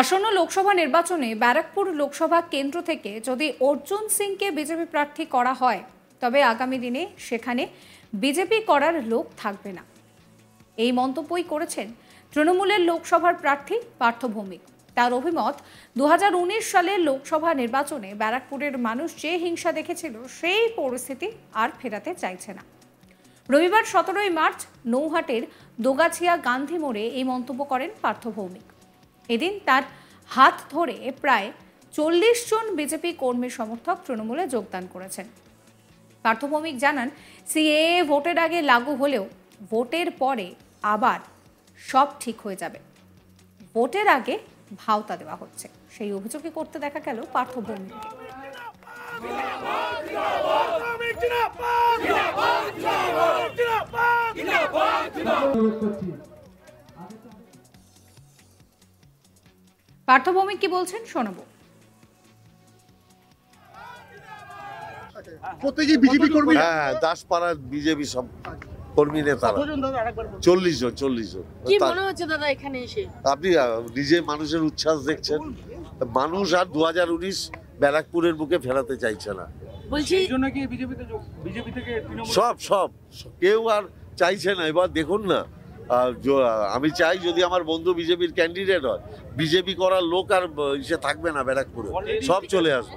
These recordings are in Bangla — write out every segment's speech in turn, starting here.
আসন্ন লোকসভা নির্বাচনে ব্যারাকপুর লোকসভা কেন্দ্র থেকে যদি অর্জুন সিংকে বিজেপি প্রার্থী করা হয় তবে আগামী দিনে সেখানে বিজেপি করার লোক থাকবে না। এই মন্তব্যই করেছেন তৃণমূলের লোকসভার প্রার্থী পার্থ ভৌমিক। তার অভিমত, 2019 সালের লোকসভা নির্বাচনে ব্যারাকপুরের মানুষ যে হিংসা দেখেছিল সেই পরিস্থিতি আর ফেরাতে চাইছে না। রবিবার 17 মার্চ নৌহাটের দোগাছিয়া গান্ধী মোড়ে এই মন্তব্য করেন পার্থ ভৌমিক। এদিন তার হাত ধরে প্রায় 40 জন বিজেপি কর্মী সমর্থক তৃণমূলে যোগদান করেছেন। পার্থ ভৌমিক জানান, সিএএ ভোটের আগে লাগু হলেও ভোটের পরে আবার সব ঠিক হয়ে যাবে। ভোটের আগে ভাওতা দেওয়া হচ্ছে, সেই অভিযোগই করতে দেখা গেল পার্থ ভৌমিককে। পার্থ ভৌমিক কি বলছেন শোনাবো। প্রত্যেকই বিজেপি কর্মী। হ্যাঁ, দাসপাড়ার বিজেপি সব কর্মী নেতারা 40 জন। কি মনে হচ্ছে দাদা এখানে এসে? আপনি নিজে মানুষের উচ্ছ্বাস দেখছেন। মানুষ আর 2019 ব্যারাকপুরের বুকে ফেরাতে চাইছে না। বলছি বিজেপি থেকে সব কেউ আর চাইছে না। এবার দেখুন না, আমি চাই যদি আমার বন্ধু বিজেপির ক্যান্ডিডেট হয়, বিজেপি করার লোক আর ইসে থাকবে না ব্যারাকপুরে, সব চলে আসবে।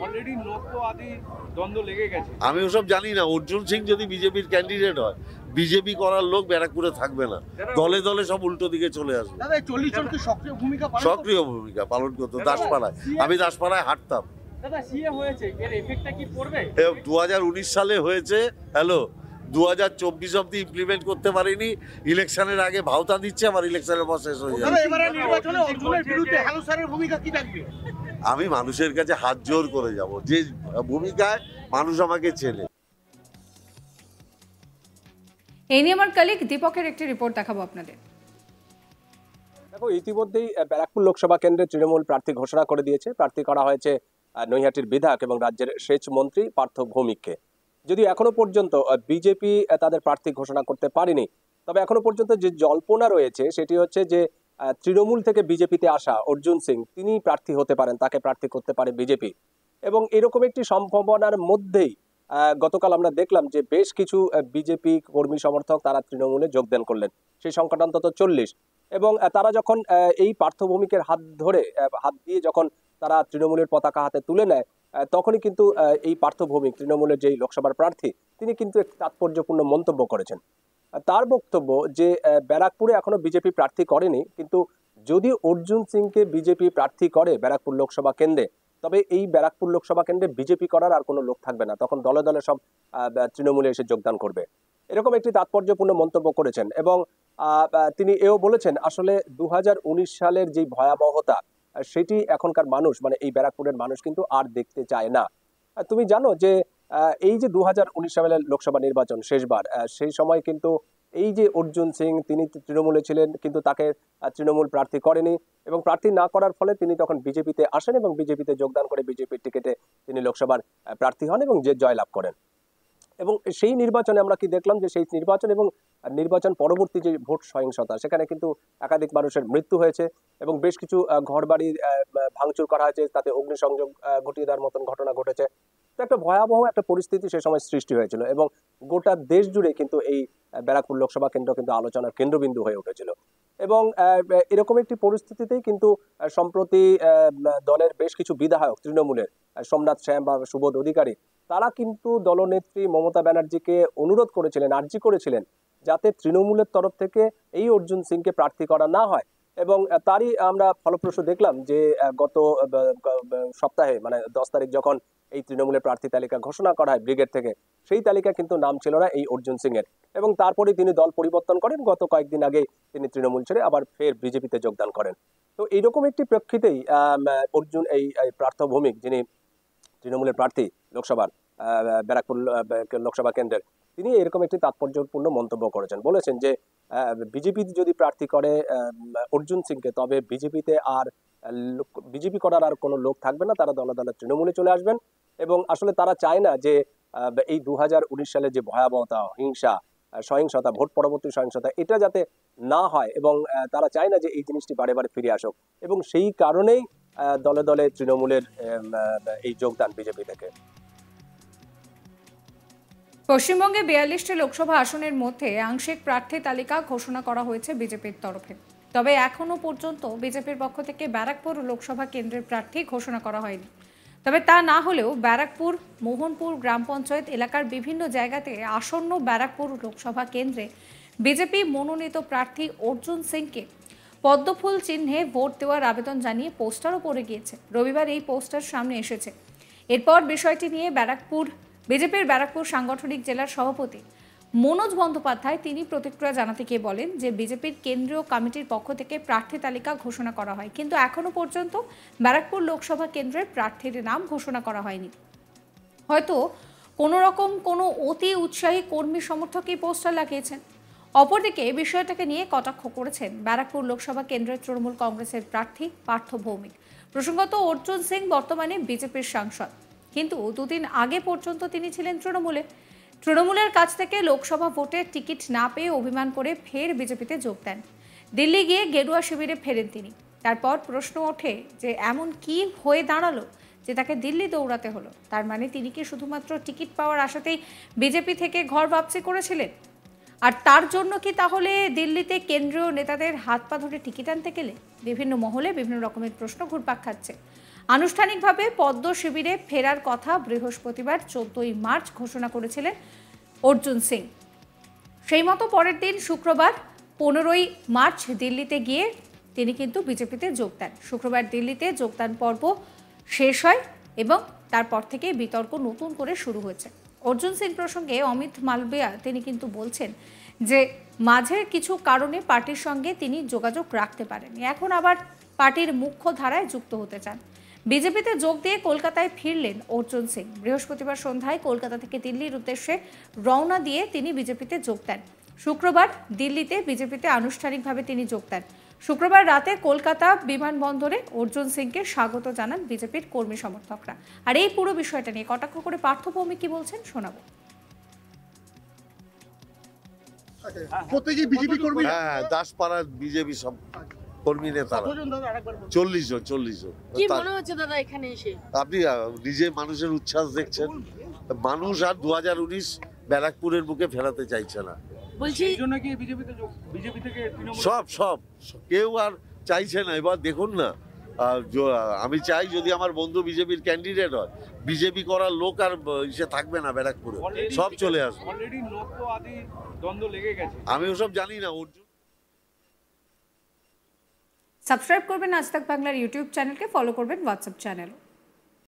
আমি ওসব জানি না। অর্জুন সিং যদি বিজেপির ক্যান্ডিডেট হয়, বিজেপি করার লোক ব্যারাকপুরে থাকবে না, দলে দলে সব উল্টো দিকে চলে আসবে। সক্রিয় ভূমিকা পালন করতো দাসপাড়ায়। আমি দাসপাড়ায় হাঁটতাম। 2019 সালে হয়েছে। 2024 অব্দি ইমপ্লিমেন্ট করতে পারিনি। ইলেকশনের আগে ভাওতা দিচ্ছে, আবার ইলেকশনের পর শেষ হয়ে যাবে। আমি মানুষের কাছে হাত জোর করে যাব, যে ভূমিকায় মানুষ আমাকে চেনে। এই নিয়ে আমার কলিগ দীপকের একটি রিপোর্ট দেখাবো আপনাদের। দেখো, ইতিমধ্যেই ব্যারাকপুর লোকসভা কেন্দ্রে তৃণমূল প্রার্থী ঘোষণা করে দিয়েছে। প্রার্থী করা হয়েছে নৈহাটির বিধায়ক এবং রাজ্যের সেচ মন্ত্রী পার্থ ভৌমিককে। যদি এখনো পর্যন্ত বিজেপি তাদের প্রার্থী ঘোষণা করতে পারেনি, তবে এখনো পর্যন্ত যে জল্পনা রয়েছে সেটি হচ্ছে যে তৃণমূল থেকে বিজেপিতে আসা অর্জুন সিং তিনি প্রার্থী হতে পারেন, তাকে প্রার্থী করতে পারে বিজেপি। এবং এরকম একটি সম্ভাবনার মধ্যেই গতকাল আমরা দেখলাম যে বেশ কিছু বিজেপি কর্মী সমর্থক তারা তৃণমূলে যোগদান করলেন। সেই সংখ্যাটা অন্তত 40। এবং তারা যখন এই পার্থ ভৌমিকের হাত দিয়ে যখন তারা তৃণমূলের পতাকা হাতে তুলে নেয়, তখনই কিন্তু এই পার্থ ভৌমিক, তৃণমূলের যেই লোকসভার প্রার্থী, তিনি কিন্তু একটি তাৎপর্যপূর্ণ মন্তব্য করেছেন। তার বক্তব্য যে ব্যারাকপুরে এখনো বিজেপি প্রার্থী করেনি, কিন্তু যদি অর্জুন সিংকে বিজেপি প্রার্থী করে ব্যারাকপুর লোকসভা কেন্দ্রে, তবে এই ব্যারাকপুর লোকসভা কেন্দ্রে বিজেপি করার আর কোনো লোক থাকবে না, তখন দলে দলে সব তৃণমূলে এসে যোগদান করবে। এরকম একটি তাৎপর্যপূর্ণ মন্তব্য করেছেন। এবং তিনি এও বলেছেন, আসলে 2019 সালের যে ভয়াবহতা, সেটি এখনকার মানুষ, মানে এই ব্যারাকপুরের মানুষ কিন্তু আর দেখতে চায় না। তুমি জানো যে এই যে 2019 সালের লোকসভা নির্বাচন শেষবার, সেই সময় কিন্তু এই যে অর্জুন সিং, তিনি তৃণমূলে ছিলেন, কিন্তু তাকে তৃণমূল প্রার্থী করেনি। এবং প্রার্থী না করার ফলে তিনি তখন বিজেপিতে আসেন এবং বিজেপিতে যোগদান করে বিজেপির টিকিটে তিনি লোকসভার প্রার্থী হন এবং যে জয়লাভ করেন। এবং সেই নির্বাচনে আমরা কি দেখলাম যে সেই নির্বাচন এবং নির্বাচন পরবর্তী যে ভোট সহিংসতা, সেখানে কিন্তু একাধিক মানুষের মৃত্যু হয়েছে এবং বেশ কিছু ঘরবাড়ি ভাঙচুর করা হয়েছে, তাতে অগ্নিসংযোগ ঘটিয়ে দেওয়ার মতন ঘটনা ঘটেছে। তো একটা ভয়াবহ একটা পরিস্থিতি সে সময় সৃষ্টি হয়েছিল এবং গোটা দেশ জুড়ে কিন্তু এই ব্যারাকপুর লোকসভা কেন্দ্র কিন্তু আলোচনার কেন্দ্রবিন্দু হয়ে উঠেছিল। এবং এরকম একটি পরিস্থিতিতেই কিন্তু সম্প্রতি দলের বেশ কিছু বিধায়ক তৃণমূলের, সোমনাথ শ্যাম বা সুবোধ অধিকারী, তারা কিন্তু দলনেত্রী মমতা ব্যানার্জিকে অনুরোধ করেছিলেন, আর্জি করেছিলেন, যাতে তৃণমূলের তরফ থেকে এই অর্জুন সিংকে প্রার্থী করা না হয়। এবং তারই আমরা ফলপ্রসূ দেখলাম যে গত সপ্তাহে, মানে 10 তারিখ যখন এই তৃণমূলের প্রার্থী তালিকা ঘোষণা করা হয় ব্রিগেড থেকে, সেই তালিকা কিন্তু নাম ছিল না এই অর্জুন সিং এর। এবং তারপরে তিনি দল পরিবর্তন করেন। গত কয়েকদিন আগে তিনি তৃণমূল ছেড়ে আবার ফের বিজেপিতে যোগদান করেন। তো এইরকম একটি প্রেক্ষিতেই অর্জুন এই পার্থ ভৌমিক, যিনি তৃণমূলের প্রার্থী লোকসভার ব্যারাকপুর লোকসভা কেন্দ্রের, তিনি এরকম একটি তাৎপর্যপূর্ণ মন্তব্য করেছেন। বলেছেন যে বিজেপি যদি প্রার্থী করে অর্জুন সিংকে, তবে বিজেপি করার আর কোনো লোক থাকবে না, তারা দলে দলে তৃণমূলে চলে আসবেন। এবং আসলে তারা চায় না যে এই 2019 সালে যে ভয়াবহতা, হিংসা, সহিংসতা, ভোট পরবর্তী সহিংসতা, এটা যাতে না হয় এবং তারা চায় না যে এই জিনিসটি বারে বারে ফিরে আসুক, এবং সেই কারণেই দলে দলে তৃণমূলের এই যোগদান বিজেপি থেকে। পশ্চিমবঙ্গে 42টি লোকসভা আসনের মধ্যে আংশিক প্রার্থী তালিকা ঘোষণা করা হয়েছে বিজেপির তরফে। তবে এখনো পর্যন্ত বিজেপির পক্ষ থেকে ব্যারাকপুর লোকসভা কেন্দ্রের প্রার্থী ঘোষণা করা হয়নি। তবে তা না হলেও ব্যারাকপুর, মোহনপুর গ্রাম পঞ্চায়েত এলাকার বিভিন্ন জায়গাতে আসন্ন ব্যারাকপুর লোকসভা কেন্দ্রে বিজেপি মনোনীত প্রার্থী অর্জুন সিংকে পদ্মফুল চিহ্নে ভোট দেওয়ার আবেদন জানিয়ে পোস্টারও পড়ে গিয়েছে। রবিবার এই পোস্টার সামনে এসেছে। এরপর বিষয়টি নিয়ে বিজেপির ব্যারাকপুর সাংগঠনিক জেলার সভাপতি মনোজ বন্দ্যোপাধ্যায় তিনি প্রতিক্রিয়া জানাতে গিয়ে বলেন যে বিজেপির কেন্দ্রীয় কমিটির পক্ষ থেকে প্রার্থী তালিকা ঘোষণা করা হয়, কিন্তু এখনো পর্যন্ত ব্যারাকপুর লোকসভা কেন্দ্রের প্রার্থীর নাম ঘোষণা করা হয়নি। হয়তো কোনো অতি উৎসাহী কর্মী সমর্থকই পোস্টার লাগিয়েছেন। অপরদিকে বিষয়টাকে নিয়ে কটাক্ষ করেছেন ব্যারাকপুর লোকসভা কেন্দ্রের তৃণমূল কংগ্রেসের প্রার্থী পার্থ ভৌমিক। প্রসঙ্গত, অর্জুন সিং বর্তমানে বিজেপির সাংসদ, কিন্তু দুদিন আগে পর্যন্ত তিনি ছিলেন তৃণমূলের কাছ থেকে লোকসভা ভোটের টিকিট না পেয়ে অভিমান করে ফের বিজেপিতে যোগ দেন। দিল্লি গিয়ে গেরুয়া শিবিরে ফেরেন তিনি। তারপর প্রশ্ন ওঠে যে এমন কি হয়ে দাঁড়ালো যে তাকে দিল্লি দৌড়াতে হলো? তার মানে তিনি কি শুধুমাত্র টিকিট পাওয়ার আশাতেই বিজেপি থেকে ঘর বাপসি করেছিলেন? আর তার জন্য কি তাহলে দিল্লিতে কেন্দ্রীয় নেতাদের হাত পা ধরে টিকিট আনতে গেলে? বিভিন্ন মহলে বিভিন্ন রকমের প্রশ্ন ঘুরপাক খাচ্ছে। আনুষ্ঠানিকভাবে পদ্ম শিবিরে ফেরার কথা বৃহস্পতিবার 14ই মার্চ ঘোষণা করেছিলেন অর্জুন সিং। সেই মতো পরের দিন শুক্রবার 15ই মার্চ দিল্লিতে গিয়ে তিনি কিন্তু বিজেপিতে যোগ দেন। শুক্রবার দিল্লিতে যোগদান পর্ব শেষ হয় এবং তারপর থেকে বিতর্ক নতুন করে শুরু হয়েছে। অর্জুন সিং প্রসঙ্গে অমিত মালবিয়া তিনি কিন্তু বলছেন যে মাঝে কিছু কারণে পার্টির সঙ্গে তিনি যোগাযোগ রাখতে পারেননি, এখন আবার পার্টির মুখ্য ধারায় যুক্ত হতে চান। বিজেপিতে যোগ দিয়ে কলকাতায় ফিরলেন অর্জুন সিং। বৃহস্পতিবার সন্ধ্যায় কলকাতা থেকে দিল্লির উদ্দেশ্যে রওনা দিয়ে তিনি বিজেপিতে যোগ দেন। শুক্রবার দিল্লিতে বিজেপিতে আনুষ্ঠানিকভাবে তিনি যোগ দেন। শুক্রবার রাতে কলকাতা বিমানবন্দরে অর্জুন সিংকে স্বাগত জানান বিজেপির কর্মী সমর্থকরা। আর এই পুরো বিষয়টা নিয়ে কটাক্ষ করে পার্থ ভৌমিক কি বলছেন শোনাবো। প্রত্যেকই বিজেপি কর্মী। হ্যাঁ, দাসপাড়ার বিজেপি সব কর্মী নেতারা 40 জন। কি মনে হচ্ছে দাদা এখানে এসে? আপনি নিজে মানুষের উচ্ছ্বাস দেখছেন। মানুষ আর 2019 ব্যারাকপুরের বুকে ফেরাতে চাইছে না। বলছি এই জন্য কি বিজেপি থেকে তৃণমূল সব কেউ আর চাইছে না। এবার দেখুন না, আমি চাই যদি আমার বন্ধু বিজেপির ক্যান্ডিডেট হয়, বিজেপি করার লোক আর সে থাকবে না ব্যারাকপুরে, সব চলে আসবে। অলরেডি লোক তো আদি দ্বন্দ্ব লেগে গেছে। আমি ওসব জানি না। অর্জুন সাবস্ক্রাইব করবেন আজ তাক বাংলার ইউটিউব চ্যানেলকে, ফলো করবেন হোয়াটসঅ্যাপ চ্যানেল।